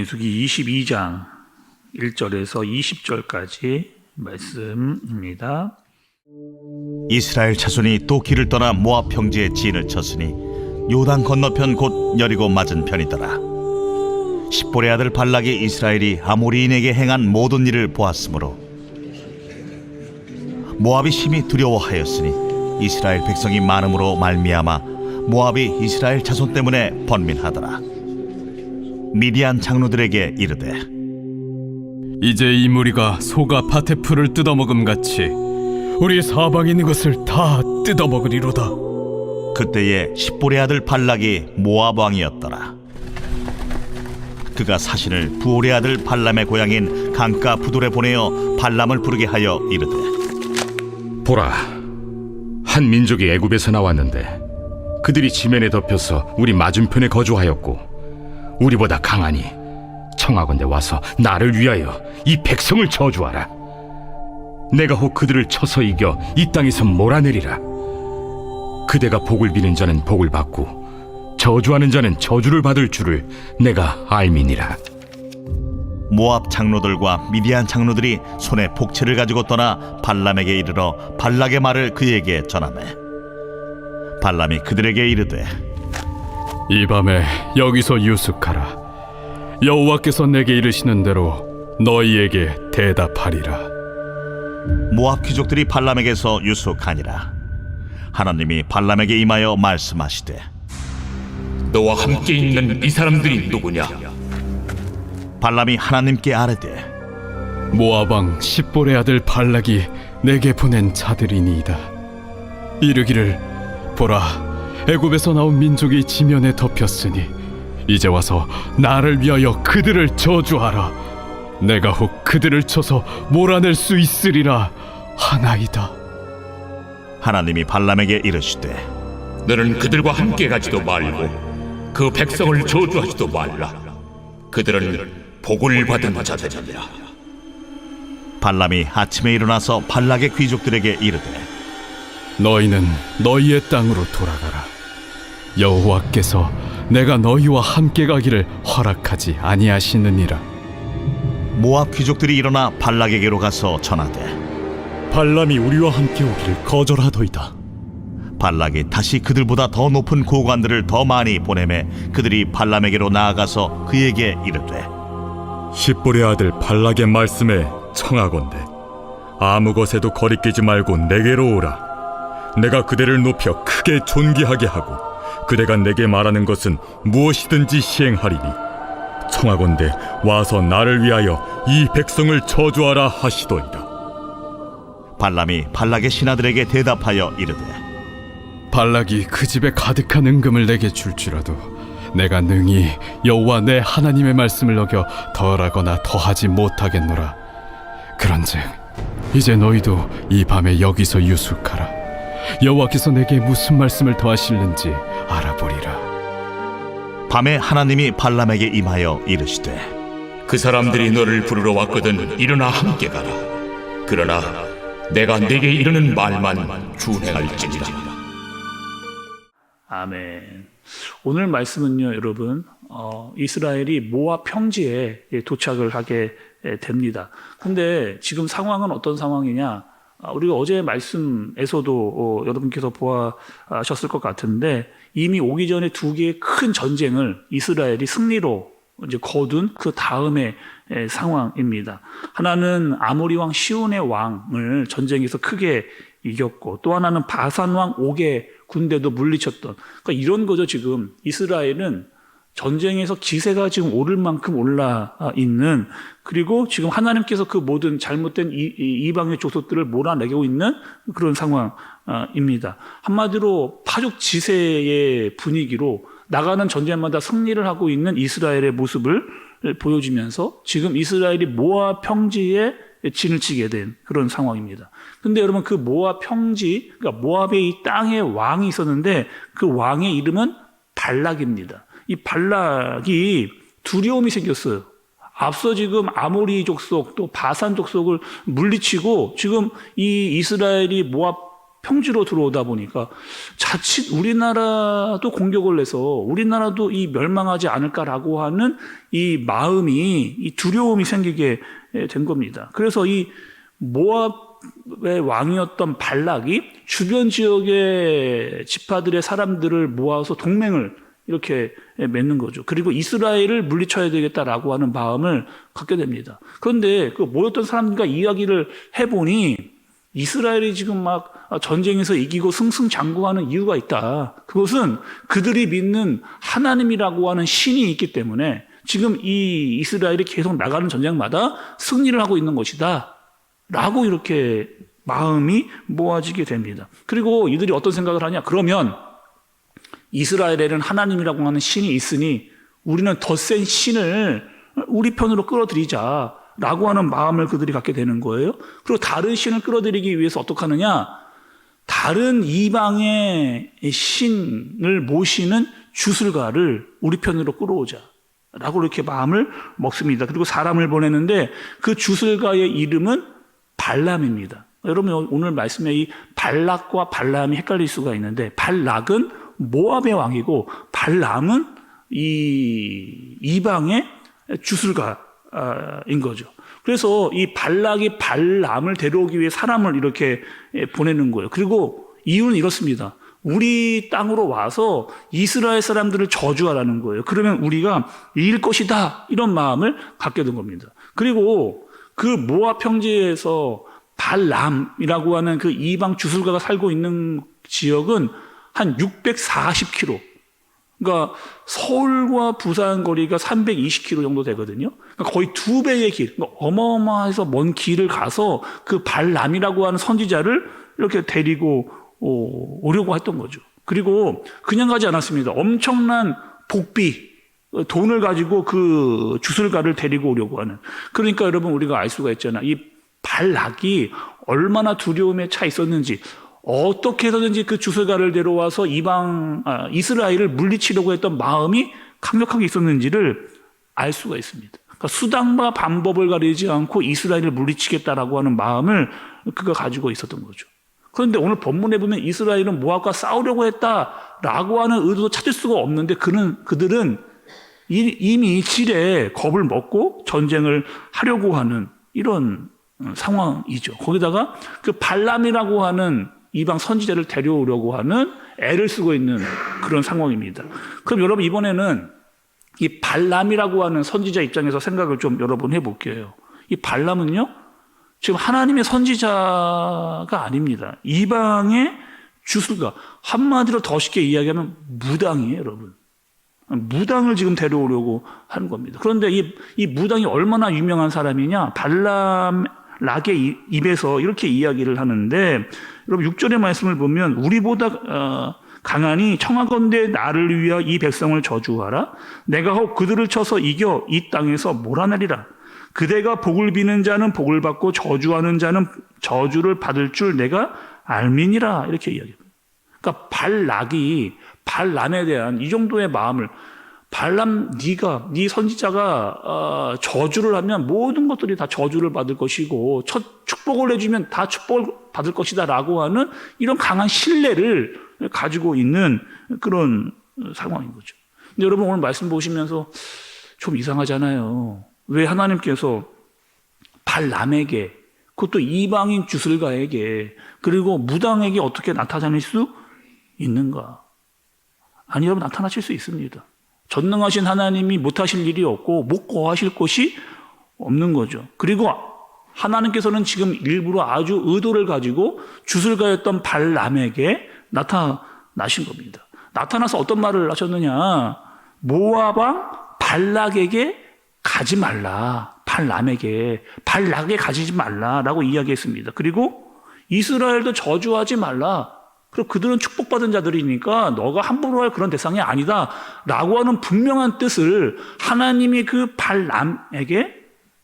민수기 22장 1절에서 20절까지 말씀입니다. 이스라엘 자손이 또 길을 떠나 모압 평지에 진을 쳤으니 요단 건너편 곧 여리고 맞은 편이더라. 십볼의 아들 발락이 이스라엘이 아모리인에게 행한 모든 일을 보았으므로 모압이 심히 두려워하였으니 이스라엘 백성이 많음으로 말미암아 모압이 이스라엘 자손 때문에 번민하더라. 미디안 장로들에게 이르되 이제 이 무리가 소가 밭의 풀을 뜯어먹음 같이 우리 사방에 있는 것을 다 뜯어먹으리로다. 그때에 십볼의 아들 발락이 모압 왕이었더라. 그가 사신을 부올의 아들 발람의 고향인 강가 부돌에 보내어 발람을 부르게 하여 이르되 보라, 한 민족이 애굽에서 나왔는데 그들이 지면에 덮여서 우리 맞은편에 거주하였고 우리보다 강하니 청하건대 와서 나를 위하여 이 백성을 저주하라. 내가 혹 그들을 쳐서 이겨 이 땅에서 몰아내리라. 그대가 복을 비는 자는 복을 받고 저주하는 자는 저주를 받을 줄을 내가 알미니라. 모압 장로들과 미디안 장로들이 손에 복채를 가지고 떠나 발람에게 이르러 발락의 말을 그에게 전하매 발람이 그들에게 이르되 이 밤에 여기서 유숙하라. 여호와께서 내게 이르시는 대로 너희에게 대답하리라. 모압 귀족들이 발람에게서 유숙하니라. 하나님이 발람에게 임하여 말씀하시되 너와 함께 있는 이 사람들이 누구냐? 발람이 하나님께 아뢰되 모압 왕 십볼의 아들 발락이 내게 보낸 자들이니이다. 이르기를 보라, 애굽에서 나온 민족이 지면에 덮였으니 이제 와서 나를 위하여 그들을 저주하라. 내가 혹 그들을 쳐서 몰아낼 수 있으리라 하나이다. 하나님이 발람에게 이르시되 너는 그들과 함께 가지도 말고 그 백성을 저주하지도 말라. 그들은 복을 받은 자들이라. 발람이 아침에 일어나서 발락의 귀족들에게 이르되 너희는 너희의 땅으로 돌아가라. 여호와께서 내가 너희와 함께 가기를 허락하지 아니하시느니라. 모압 귀족들이 일어나 발락에게로 가서 전하되 발람이 우리와 함께 오기를 거절하더이다. 발락이 다시 그들보다 더 높은 고관들을 더 많이 보내매 그들이 발람에게로 나아가서 그에게 이르되 십볼의 아들 발락의 말씀에 청하건대 아무 것에도 거리끼지 말고 내게로 오라. 내가 그대를 높여 크게 존귀하게 하고 그대가 내게 말하는 것은 무엇이든지 시행하리니 청하건대 와서 나를 위하여 이 백성을 저주하라 하시더이다. 발람이 발락의 신하들에게 대답하여 이르되 발락이 그 집에 가득한 은금을 내게 줄지라도 내가 능히 여호와 내 하나님의 말씀을 어겨 덜하거나 더하지 못하겠노라. 그런즉 이제 너희도 이 밤에 여기서 유숙하라. 여호와께서 내게 무슨 말씀을 더하실는지 알아보리라. 밤에 하나님이 발람에게 임하여 이르시되 그 사람들이 너를 부르러 왔거든 일어나 함께 가라. 그러나 내가 내게 이르는 말만 준행할지니라. 아멘. 오늘 말씀은요, 여러분, 이스라엘이 모압 평지에 도착을 하게 됩니다. 근데 지금 상황은 어떤 상황이냐? 우리가 어제 말씀에서도 여러분께서 보아하셨을 것 같은데 이미 오기 전에 두 개의 큰 전쟁을 이스라엘이 승리로 이제 거둔 그 다음의 상황입니다. 하나는 아모리 왕 시온의 왕을 전쟁에서 크게 이겼고 또 하나는 바산 왕 옥의 군대도 물리쳤던, 그러니까 이런 거죠. 지금 이스라엘은 전쟁에서 기세가 지금 오를 만큼 올라 있는, 그리고 지금 하나님께서 그 모든 잘못된 이방의 족속들을 몰아내고 있는 그런 상황입니다. 한마디로 파죽지세의 분위기로 나가는 전쟁마다 승리를 하고 있는 이스라엘의 모습을 보여주면서 지금 이스라엘이 모압 평지에 진을 치게 된 그런 상황입니다. 근데 여러분, 그 모압 평지, 그러니까 모압의 이 땅에 왕이 있었는데 그 왕의 이름은 발락입니다. 이 발락이 두려움이 생겼어요. 앞서 지금 아모리 족속 또 바산 족속을 물리치고 지금 이 이스라엘이 모압 평지로 들어오다 보니까 자칫 우리나라도 공격을 해서 우리나라도 이 멸망하지 않을까라고 하는 이 마음이, 이 두려움이 생기게 된 겁니다. 그래서 이 모압의 왕이었던 발락이 주변 지역의 지파들의 사람들을 모아서 동맹을 이렇게 맺는 거죠. 그리고 이스라엘을 물리쳐야 되겠다라고 하는 마음을 갖게 됩니다. 그런데 그 모였던 사람들과 이야기를 해보니 이스라엘이 지금 막 전쟁에서 이기고 승승장구하는 이유가 있다. 그것은 그들이 믿는 하나님이라고 하는 신이 있기 때문에 지금 이 이스라엘이 계속 나가는 전쟁마다 승리를 하고 있는 것이다. 라고 이렇게 마음이 모아지게 됩니다. 그리고 이들이 어떤 생각을 하냐? 그러면 이스라엘에는 하나님이라고 하는 신이 있으니 우리는 더 센 신을 우리 편으로 끌어들이자라고 하는 마음을 그들이 갖게 되는 거예요. 그리고 다른 신을 끌어들이기 위해서 어떻게 하느냐? 다른 이방의 신을 모시는 주술가를 우리 편으로 끌어오자라고 이렇게 마음을 먹습니다. 그리고 사람을 보내는데 그 주술가의 이름은 발람입니다. 여러분 오늘 말씀에 이 발락과 발람이 헷갈릴 수가 있는데 발락은 모압의 왕이고 발람은 이 이방의 주술가인 거죠. 그래서 이 발락이 발람을 데려오기 위해 사람을 이렇게 보내는 거예요. 그리고 이유는 이렇습니다. 우리 땅으로 와서 이스라엘 사람들을 저주하라는 거예요. 그러면 우리가 이길 것이다. 이런 마음을 갖게 된 겁니다. 그리고 그 모압 평지에서 발람이라고 하는 그 이방 주술가가 살고 있는 지역은 한 640km. 그러니까 서울과 부산 거리가 320km 정도 되거든요. 그러니까 거의 2배의 길, 그러니까 어마어마해서 먼 길을 가서 그 발람이라고 하는 선지자를 이렇게 데리고 오려고 했던 거죠. 그리고 그냥 가지 않았습니다. 엄청난 복비, 돈을 가지고 그 주술가를 데리고 오려고 하는. 그러니까 여러분 우리가 알 수가 있잖아. 이 발락이 얼마나 두려움에 차 있었는지, 어떻게 해서든지 그 주술가를 데려와서 이스라엘을 물리치려고 했던 마음이 강력하게 있었는지를 알 수가 있습니다. 그러니까 수단과 방법을 가리지 않고 이스라엘을 물리치겠다라고 하는 마음을 그가 가지고 있었던 거죠. 그런데 오늘 본문에 보면 이스라엘은 모압과 싸우려고 했다라고 하는 의도도 찾을 수가 없는데 그들은 이미 질에 겁을 먹고 전쟁을 하려고 하는 이런 상황이죠. 거기다가 그 발람이라고 하는 이방 선지자를 데려오려고 하는 애를 쓰고 있는 그런 상황입니다. 그럼 여러분 이번에는 이 발람이라고 하는 선지자 입장에서 생각을 좀 여러분 해볼게요. 이 발람은요, 지금 하나님의 선지자가 아닙니다. 이방의 주술가. 한마디로 더 쉽게 이야기하면 무당이에요, 여러분. 무당을 지금 데려오려고 하는 겁니다. 그런데 이 무당이 얼마나 유명한 사람이냐? 발람락의 입에서 이렇게 이야기를 하는데, 여러분 6절의 말씀을 보면 우리보다 강하니 청하건대 나를 위하여 이 백성을 저주하라. 내가 혹 그들을 쳐서 이겨 이 땅에서 몰아내리라. 그대가 복을 비는 자는 복을 받고 저주하는 자는 저주를 받을 줄 내가 알미니라. 이렇게 이야기합니다. 그러니까 발람에 대한 이 정도의 마음을, 발람 네 선지자가 저주를 하면 모든 것들이 다 저주를 받을 것이고 축복을 해주면 다 축복을 받을 것이다 라고 하는 이런 강한 신뢰를 가지고 있는 그런 상황인 거죠. 근데 여러분 오늘 말씀 보시면서 좀 이상하잖아요. 왜 하나님께서 발람에게, 그것도 이방인 주술가에게, 그리고 무당에게 어떻게 나타나실 수 있는가? 아니, 여러분 나타나실 수 있습니다. 전능하신 하나님이 못하실 일이 없고 못 거하실 곳이 없는 거죠. 그리고 하나님께서는 지금 일부러 아주 의도를 가지고 주술가였던 발람에게 나타나신 겁니다. 나타나서 어떤 말을 하셨느냐? 모압 왕 발락에게 가지 말라. 발락에게 가지지 말라라고 이야기했습니다. 그리고 이스라엘도 저주하지 말라. 그리고 그들은 축복받은 자들이니까 너가 함부로 할 그런 대상이 아니다 라고 하는 분명한 뜻을 하나님이 그 발람에게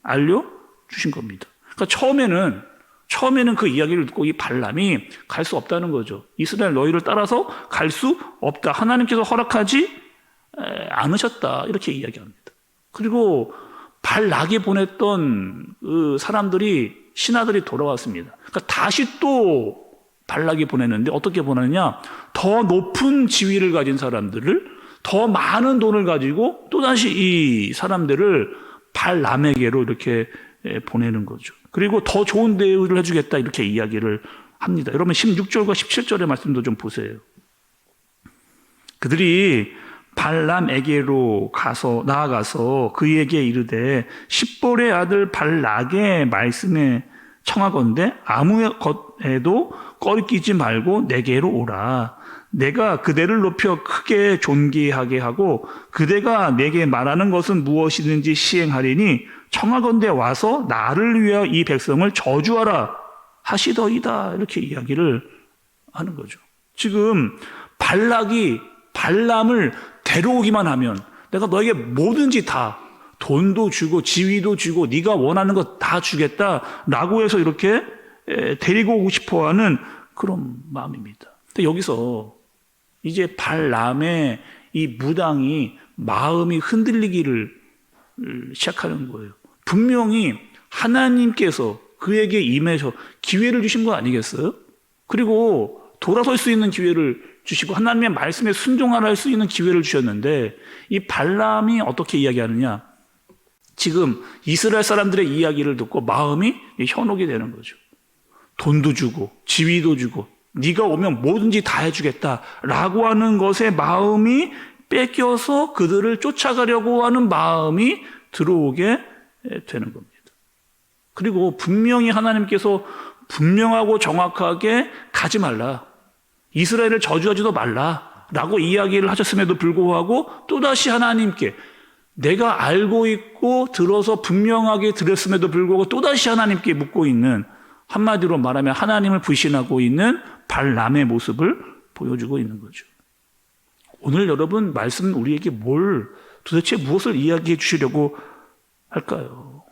알려주신 겁니다. 그러니까 처음에는 그 이야기를 듣고 이 발람이 갈 수 없다는 거죠. 이스라엘 너희를 따라서 갈 수 없다. 하나님께서 허락하지 않으셨다. 이렇게 이야기합니다. 그리고 발락이 보냈던 그 사람들이, 신하들이 돌아왔습니다. 그러니까 다시 또 발락이 보내는데 어떻게 보내느냐? 더 높은 지위를 가진 사람들을, 더 많은 돈을 가지고 또다시 이 사람들을 발람에게로 이렇게 보내는 거죠. 그리고 더 좋은 대우를 해주겠다 이렇게 이야기를 합니다. 여러분 16절과 17절의 말씀도 좀 보세요. 그들이 발람에게로 나아가서 그에게 이르되 십볼의 아들 발락의 말씀에 청하건대 아무 것에도 꺼리끼지 말고 내게로 오라. 내가 그대를 높여 크게 존귀하게 하고 그대가 내게 말하는 것은 무엇이든지 시행하리니 청하건대 와서 나를 위하여 이 백성을 저주하라 하시더이다. 이렇게 이야기를 하는 거죠. 지금 발락이 발람을 데려오기만 하면 내가 너에게 뭐든지 다 돈도 주고 지위도 주고 네가 원하는 것 다 주겠다라고 해서 이렇게 데리고 오고 싶어하는 그런 마음입니다. 근데 여기서 이제 발람의 이 무당이 마음이 흔들리기를 시작하는 거예요. 분명히 하나님께서 그에게 임해서 기회를 주신 거 아니겠어요? 그리고 돌아설 수 있는 기회를 주시고 하나님의 말씀에 순종하라 할 수 있는 기회를 주셨는데 이 발람이 어떻게 이야기하느냐? 지금 이스라엘 사람들의 이야기를 듣고 마음이 현혹이 되는 거죠. 돈도 주고 지위도 주고 네가 오면 뭐든지 다 해주겠다라고 하는 것에 마음이 뺏겨서 그들을 쫓아가려고 하는 마음이 들어오게 되는 겁니다. 그리고 분명히 하나님께서 분명하고 정확하게 가지 말라. 이스라엘을 저주하지도 말라라고 이야기를 하셨음에도 불구하고 또다시 하나님께 내가 알고 있고 들어서 분명하게 들었음에도 불구하고 또다시 하나님께 묻고 있는, 한마디로 말하면 하나님을 불신하고 있는 발람의 모습을 보여주고 있는 거죠. 오늘 여러분 말씀은 우리에게 도대체 무엇을 이야기해 주시려고 할까요?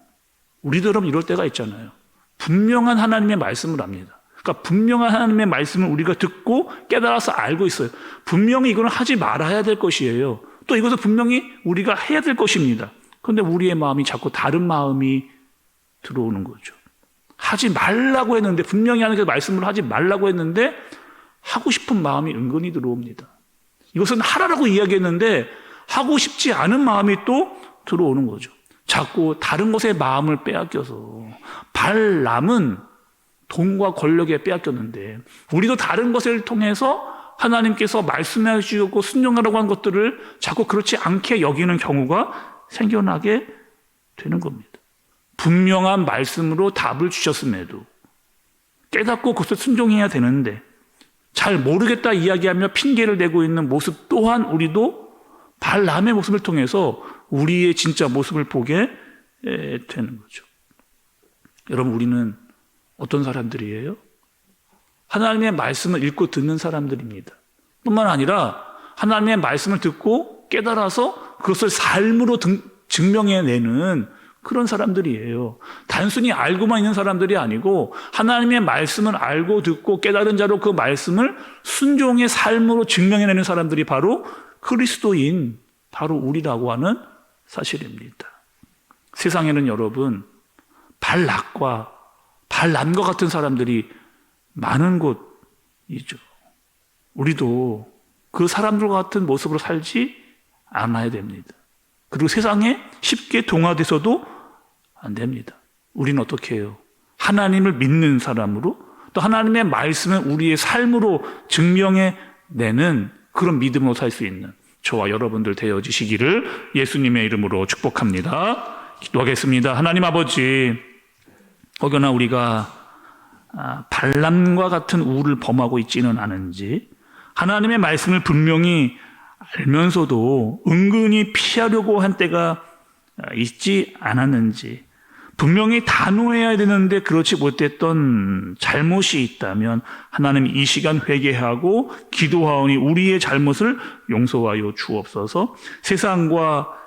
우리도 여러분 이럴 때가 있잖아요. 분명한 하나님의 말씀을 압니다. 그러니까 분명한 하나님의 말씀을 우리가 듣고 깨달아서 알고 있어요. 분명히 이거는 하지 말아야 될 것이에요. 또 이것을 분명히 우리가 해야 될 것입니다. 그런데 우리의 마음이 자꾸 다른 마음이 들어오는 거죠. 하지 말라고 했는데, 분명히 하나님께서 말씀을 하지 말라고 했는데 하고 싶은 마음이 은근히 들어옵니다. 이것은 하라라고 이야기했는데 하고 싶지 않은 마음이 또 들어오는 거죠. 자꾸 다른 것에 마음을 빼앗겨서, 발람은 돈과 권력에 빼앗겼는데 우리도 다른 것을 통해서 하나님께서 말씀해 주시고 순종하라고 한 것들을 자꾸 그렇지 않게 여기는 경우가 생겨나게 되는 겁니다. 분명한 말씀으로 답을 주셨음에도 깨닫고 그것을 순종해야 되는데 잘 모르겠다 이야기하며 핑계를 대고 있는 모습 또한 우리도 발람의 모습을 통해서 우리의 진짜 모습을 보게 되는 거죠. 여러분, 우리는 어떤 사람들이에요? 하나님의 말씀을 읽고 듣는 사람들입니다. 뿐만 아니라 하나님의 말씀을 듣고 깨달아서 그것을 삶으로 증명해내는 그런 사람들이에요. 단순히 알고만 있는 사람들이 아니고 하나님의 말씀을 알고 듣고 깨달은 자로 그 말씀을 순종의 삶으로 증명해내는 사람들이 바로 그리스도인, 바로 우리라고 하는 사실입니다. 세상에는 여러분 발락과 발람과 같은 사람들이 많은 곳이죠. 우리도 그 사람들과 같은 모습으로 살지 않아야 됩니다. 그리고 세상에 쉽게 동화돼서도 안 됩니다. 우리는 어떻게 해요? 하나님을 믿는 사람으로, 또 하나님의 말씀을 우리의 삶으로 증명해내는 그런 믿음으로 살 수 있는 저와 여러분들 되어지시기를 예수님의 이름으로 축복합니다. 기도하겠습니다. 하나님 아버지, 혹여나 우리가 발람과 같은 우를 범하고 있지는 않은지, 하나님의 말씀을 분명히 알면서도 은근히 피하려고 한 때가 있지 않았는지, 분명히 단호해야 되는데 그렇지 못했던 잘못이 있다면 하나님 이 시간 회개하고 기도하오니 우리의 잘못을 용서하여 주옵소서.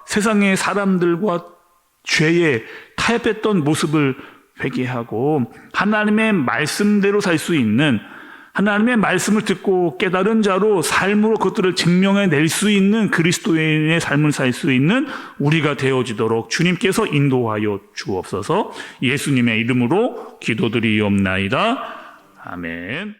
세상의 사람들과 죄에 타협했던 모습을 회개하고 하나님의 말씀대로 살 수 있는, 하나님의 말씀을 듣고 깨달은 자로 삶으로 그것들을 증명해낼 수 있는 그리스도인의 삶을 살 수 있는 우리가 되어지도록 주님께서 인도하여 주옵소서. 예수님의 이름으로 기도드리옵나이다. 아멘.